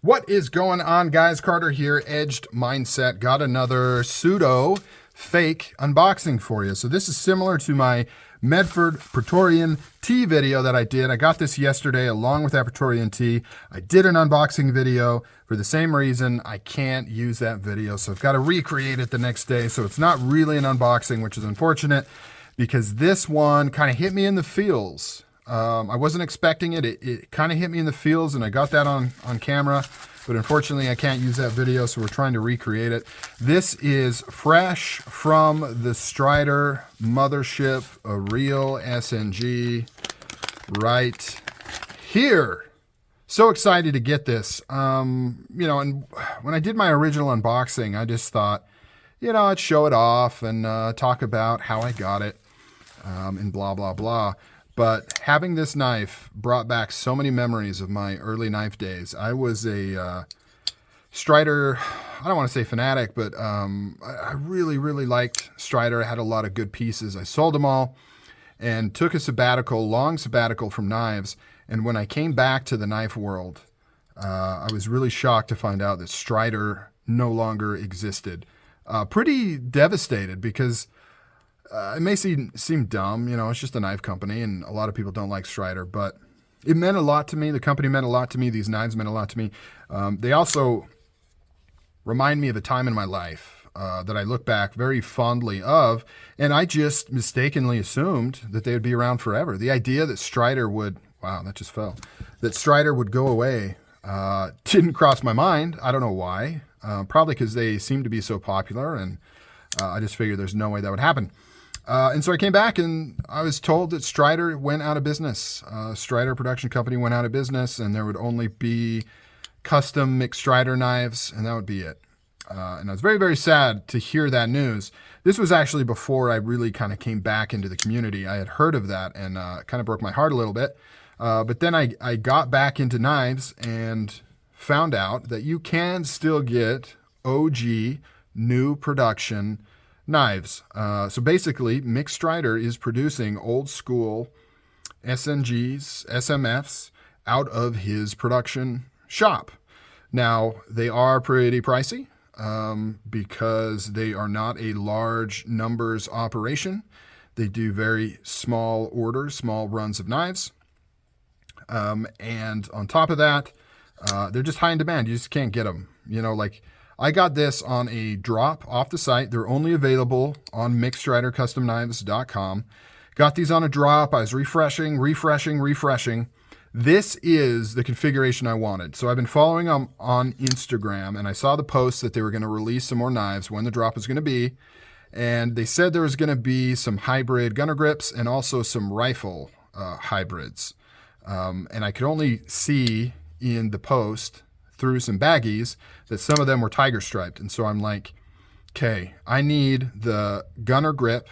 What is going on, guys? Carter here, Edged Mindset. Got another pseudo fake unboxing for you. So this is similar to my Medford Praetorian Tea video that I did. I got this yesterday along with that Praetorian Tea. I did an unboxing video for the same reason. I can't use that video, so I've got to recreate it the next day. So it's not really an unboxing, which is unfortunate because this one kind of hit me in the feels. I wasn't expecting it. It kind of hit me in the feels, and I got that on camera, but unfortunately I can't use that video, so we're trying to recreate it. This is fresh from the Strider mothership, a real SnG right here. So excited to get this. And when I did my original unboxing, I just thought, I'd show it off and talk about how I got it and blah, blah, blah. But having this knife brought back so many memories of my early knife days. I was a Strider, I don't want to say fanatic, but I really, really liked Strider. I had a lot of good pieces. I sold them all and took a long sabbatical from knives. And when I came back to the knife world, I was really shocked to find out that Strider no longer existed. Pretty devastated because it may seem dumb, it's just a knife company and a lot of people don't like Strider, but it meant a lot to me. The company meant a lot to me. These knives meant a lot to me. They also remind me of a time in my life that I look back very fondly of, and I just mistakenly assumed that they would be around forever. The idea that Strider would, wow, that just fell, that Strider would go away didn't cross my mind. I don't know why. Probably because they seem to be so popular, and I just figured there's no way that would happen. And so I came back and I was told that Strider went out of business. Strider production company went out of business, and there would only be custom mixed Strider knives, and that would be it. And I was very, very sad to hear that news. This was actually before I really kind of came back into the community. I had heard of that, and it kind of broke my heart a little bit. But then I got back into knives and found out that you can still get OG new production knives. So basically, Mixed Strider is producing old school SNGs, SMFs out of his production shop. Now, they are pretty pricey because they are not a large numbers operation. They do very small orders, small runs of knives. And on top of that, they're just high in demand. You just can't get them. I got this on a drop off the site. They're only available on mixedstridercustomknives.com. Got these on a drop. I was refreshing. This is the configuration I wanted. So I've been following them on Instagram, and I saw the post that they were going to release some more knives, when the drop was going to be. And they said there was going to be some hybrid gunner grips and also some rifle hybrids. And I could only see in the post through some baggies that some of them were tiger striped. And so I'm like, okay, I need the gunner grip.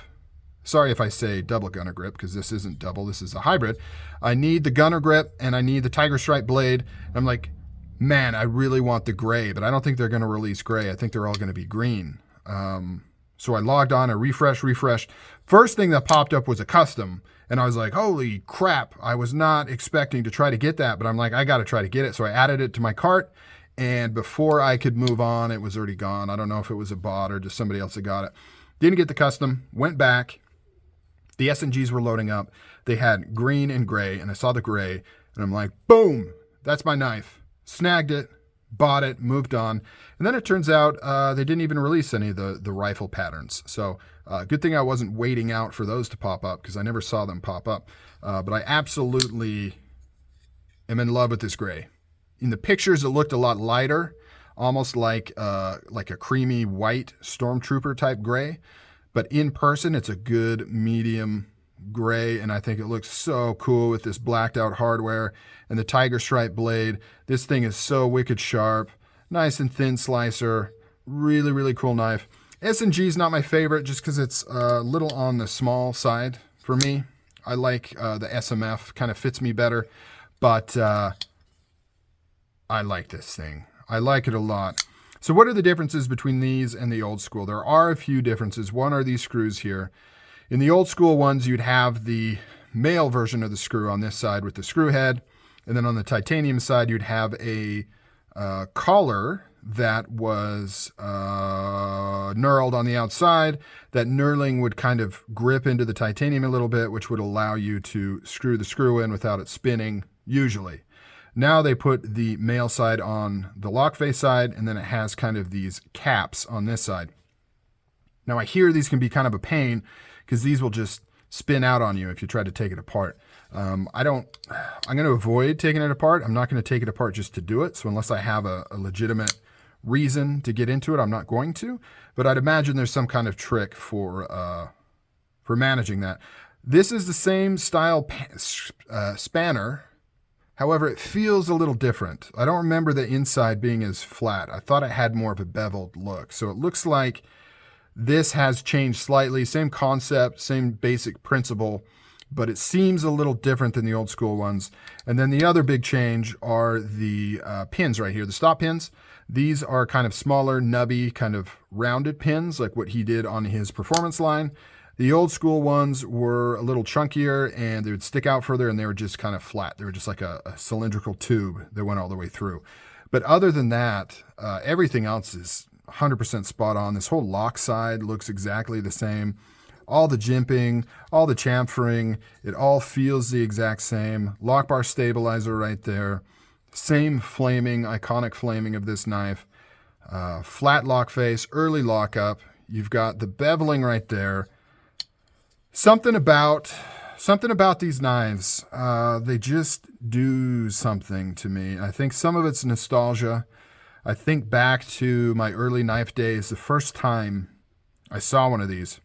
Sorry if I say double gunner grip, because this isn't double, this is a hybrid. I need the gunner grip and I need the tiger stripe blade. And I'm like, man, I really want the gray, but I don't think they're going to release gray. I think they're all going to be green. So I logged on, I refreshed. First thing that popped up was a custom. And I was like, holy crap, I was not expecting to try to get that, but I'm like, I got to try to get it. So I added it to my cart, and before I could move on, it was already gone. I don't know if it was a bot or just somebody else that got it. Didn't get the custom, went back. The SNGs were loading up. They had green and gray, and I saw the gray, and I'm like, boom, that's my knife. Snagged it, bought it, moved on. And then it turns out they didn't even release any of the rifle patterns. So good thing I wasn't waiting out for those to pop up, because I never saw them pop up. But I absolutely am in love with this gray. In the pictures, it looked a lot lighter, almost like a creamy white Stormtrooper type gray. But in person, it's a good medium gray, and I think it looks so cool with this blacked out hardware and the tiger stripe blade. This thing is so wicked sharp, nice and thin slicer, really, really cool knife. SNG is not my favorite just because it's a little on the small side for me. I like the SMF, kind of fits me better, but I like this thing. I like it a lot. So what are the differences between these and the old school? There are a few differences. One are these screws here. In the old school ones, you'd have the male version of the screw on this side with the screw head. And then on the titanium side, you'd have a collar that was knurled on the outside. That knurling would kind of grip into the titanium a little bit, which would allow you to screw the screw in without it spinning, usually. Now they put the male side on the lock face side, and then it has kind of these caps on this side. Now I hear these can be kind of a pain because these will just spin out on you if you try to take it apart. I'm going to avoid taking it apart. I'm not going to take it apart just to do it. So unless I have a legitimate reason to get into it, I'm not going to. But I'd imagine there's some kind of trick for managing that. This is the same style spanner. However, it feels a little different. I don't remember the inside being as flat. I thought it had more of a beveled look. So it looks like this has changed slightly. Same concept, same basic principle, but it seems a little different than the old school ones. And then the other big change are the pins right here, the stop pins. These are kind of smaller, nubby, kind of rounded pins, like what he did on his performance line. The old school ones were a little chunkier and they would stick out further, and they were just kind of flat. They were just like a cylindrical tube that went all the way through. But other than that, everything else is 100% spot on. This whole lock side looks exactly the same. All the jimping, all the chamfering, it all feels the exact same. Lock bar stabilizer right there. Same flaming, iconic flaming of this knife. Flat lock face, early lockup. You've got the beveling right there. Something about these knives, they just do something to me. I think some of it's nostalgia. I think back to my early knife days. The first time I saw one of these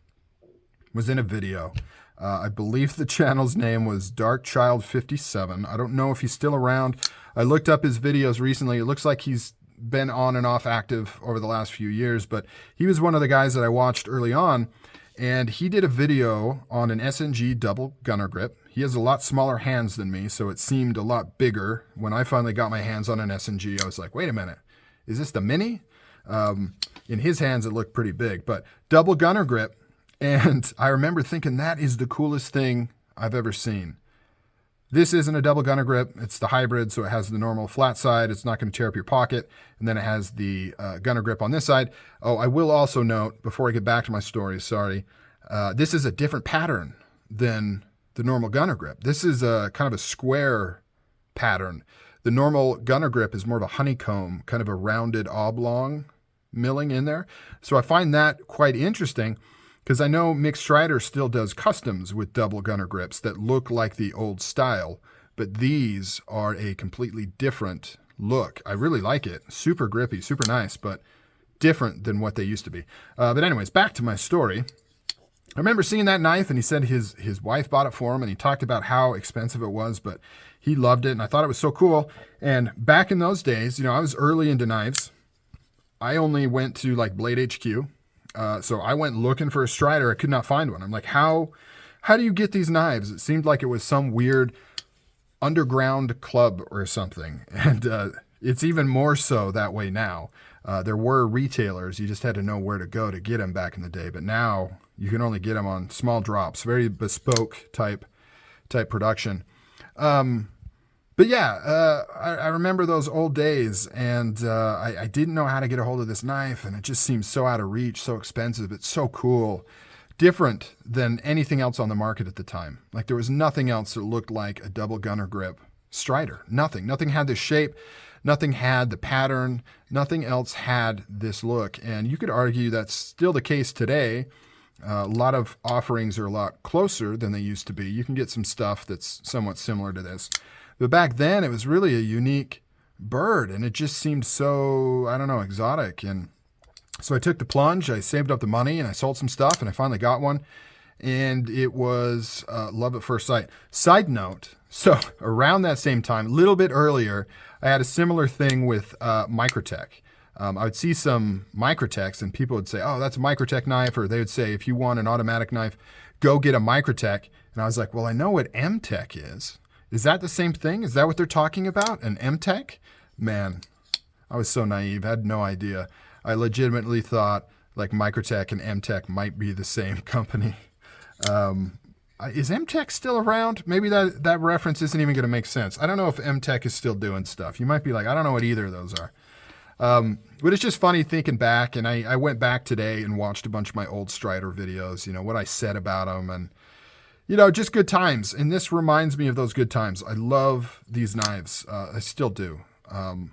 was in a video. I believe the channel's name was Darkchild57. I don't know if he's still around. I looked up his videos recently. It looks like he's been on and off active over the last few years, but he was one of the guys that I watched early on. And he did a video on an SnG double gunner grip. He has a lot smaller hands than me, so it seemed a lot bigger. When I finally got my hands on an SnG, I was like, wait a minute, is this the Mini? In his hands, it looked pretty big, but double gunner grip. And I remember thinking that is the coolest thing I've ever seen. This isn't a double gunner grip. It's the hybrid, so it has the normal flat side. It's not going to tear up your pocket. And then it has the gunner grip on this side. Oh, I will also note, before I get back to my story, sorry, this is a different pattern than the normal gunner grip. This is a kind of a square pattern. The normal gunner grip is more of a honeycomb, kind of a rounded oblong milling in there. So I find that quite interesting, because I know Mick Strider still does customs with double gunner grips that look like the old style, but these are a completely different look. I really like it. Super grippy, super nice, but different than what they used to be. But anyways, back to my story. I remember seeing that knife, and he said his wife bought it for him, and he talked about how expensive it was, but he loved it, and I thought it was so cool. And back in those days, you know, I was early into knives. I only went to like Blade HQ. So I went looking for a Strider. I could not find one. I'm like, how do you get these knives? It seemed like it was some weird underground club or something. And it's even more so that way now. There were retailers. You just had to know where to go to get them back in the day. But now you can only get them on small drops, very bespoke type production. But yeah, I remember those old days, and I didn't know how to get a hold of this knife, and it just seemed so out of reach, so expensive. It's so cool. Different than anything else on the market at the time. Like, there was nothing else that looked like a double gunner grip Strider. Nothing. Nothing had this shape. Nothing had the pattern. Nothing else had this look. And you could argue that's still the case today. A lot of offerings are a lot closer than they used to be. You can get some stuff that's somewhat similar to this. But back then, it was really a unique bird, and it just seemed so, I don't know, exotic. And so I took the plunge, I saved up the money, and I sold some stuff, and I finally got one. And it was love at first sight. Side note, so around that same time, a little bit earlier, I had a similar thing with Microtech. I would see some Microtechs, and people would say, oh, that's a Microtech knife, or they would say, if you want an automatic knife, go get a Microtech. And I was like, well, I know what M-Tech is. Is that the same thing? Is that what they're talking about? An M-Tech? Man, I was so naive. I had no idea. I legitimately thought like Microtech and M-Tech might be the same company. Is MTech still around? Maybe that reference isn't even going to make sense. I don't know if MTech is still doing stuff. You might be like, I don't know what either of those are. But it's just funny thinking back, and I went back today and watched a bunch of my old Strider videos, you know, what I said about them, and, you know, just good times. And this reminds me of those good times. I love these knives. I still do. I'm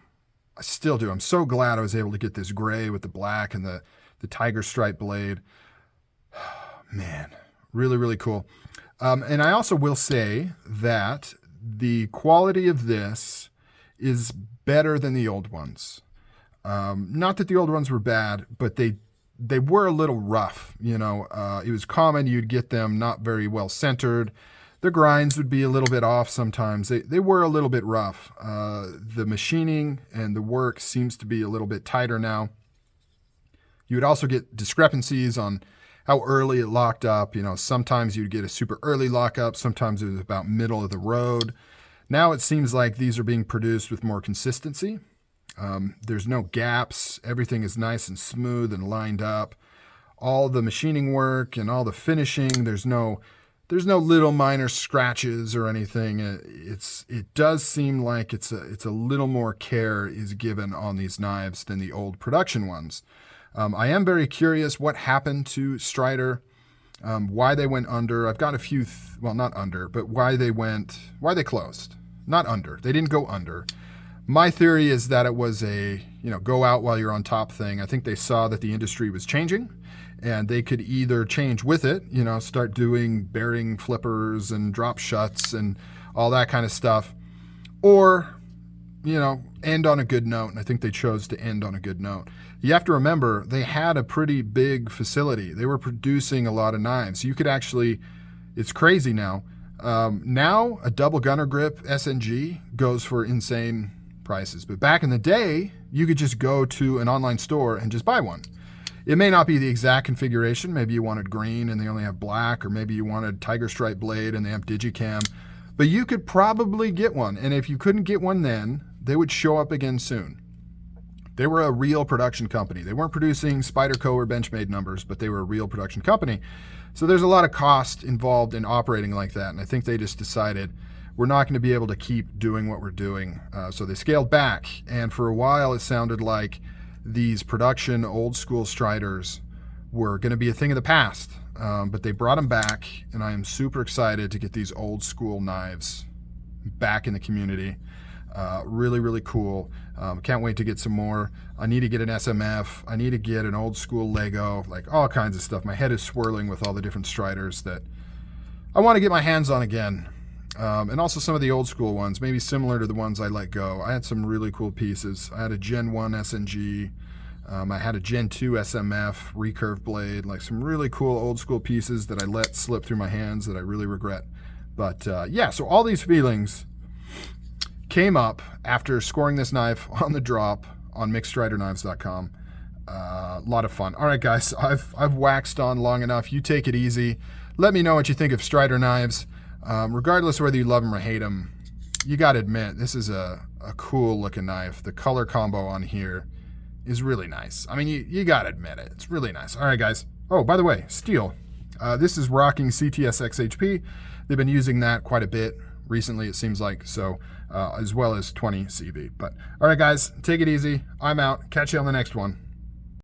so glad I was able to get this gray with the black and the tiger stripe blade. Man, really, really cool. And I also will say that the quality of this is better than the old ones. Not that the old ones were bad, but they were a little rough. You know, it was common you'd get them not very well centered. The grinds would be a little bit off sometimes. They were a little bit rough. The machining and the work seems to be a little bit tighter now. You would also get discrepancies on how early it locked up. You know, sometimes you'd get a super early lockup. Sometimes it was about middle of the road. Now it seems like these are being produced with more consistency. There's no gaps. Everything is nice and smooth and lined up. All the machining work and all the finishing, there's no little minor scratches or anything. It does seem like it's a little more care is given on these knives than the old production ones. I am very curious what happened to Strider, why they went under. I've got a few, well, not under, but why they closed. Not under. They didn't go under. My theory is that it was a, you know, go out while you're on top thing. I think they saw that the industry was changing and they could either change with it, you know, start doing bearing flippers and drop shuts and all that kind of stuff, or, you know, end on a good note. And I think they chose to end on a good note. You have to remember, they had a pretty big facility. They were producing a lot of knives. You could actually, it's crazy now. Now a double gunner grip SNG goes for insane prices. But back in the day, you could just go to an online store and just buy one. It may not be the exact configuration. Maybe you wanted green and they only have black, or maybe you wanted tiger stripe blade and they have digicam. But you could probably get one. And if you couldn't get one then, they would show up again soon. They were a real production company. They weren't producing Spyderco or Benchmade numbers, but they were a real production company. So there's a lot of cost involved in operating like that. And I think they just decided we're not going to be able to keep doing what we're doing. So they scaled back. And for a while, it sounded like these production old school Striders were going to be a thing of the past. But they brought them back. And I am super excited to get these old school knives back in the community. Really, really cool. Can't wait to get some more. I need to get an SMF. I need to get an old school Lego, like all kinds of stuff. My head is swirling with all the different Striders that I want to get my hands on again. And also some of the old school ones, maybe similar to the ones I let go. I had some really cool pieces. I had a Gen 1 SNG. I had a Gen 2 SMF, recurve blade, like some really cool old school pieces that I let slip through my hands that I really regret. But yeah, so all these feelings came up after scoring this knife on the drop on mixedstriderknives.com. A lot of fun. All right, guys, I've waxed on long enough. You take it easy. Let me know what you think of Strider knives. Regardless of whether you love them or hate them, you got to admit, this is a cool looking knife. The color combo on here is really nice. I mean, you got to admit it. It's really nice. All right, guys. Oh, by the way, steel. This is rocking CTS XHP. They've been using that quite a bit recently, it seems like, so as well as 20 CV. But all right, guys, take it easy. I'm out. Catch you on the next one.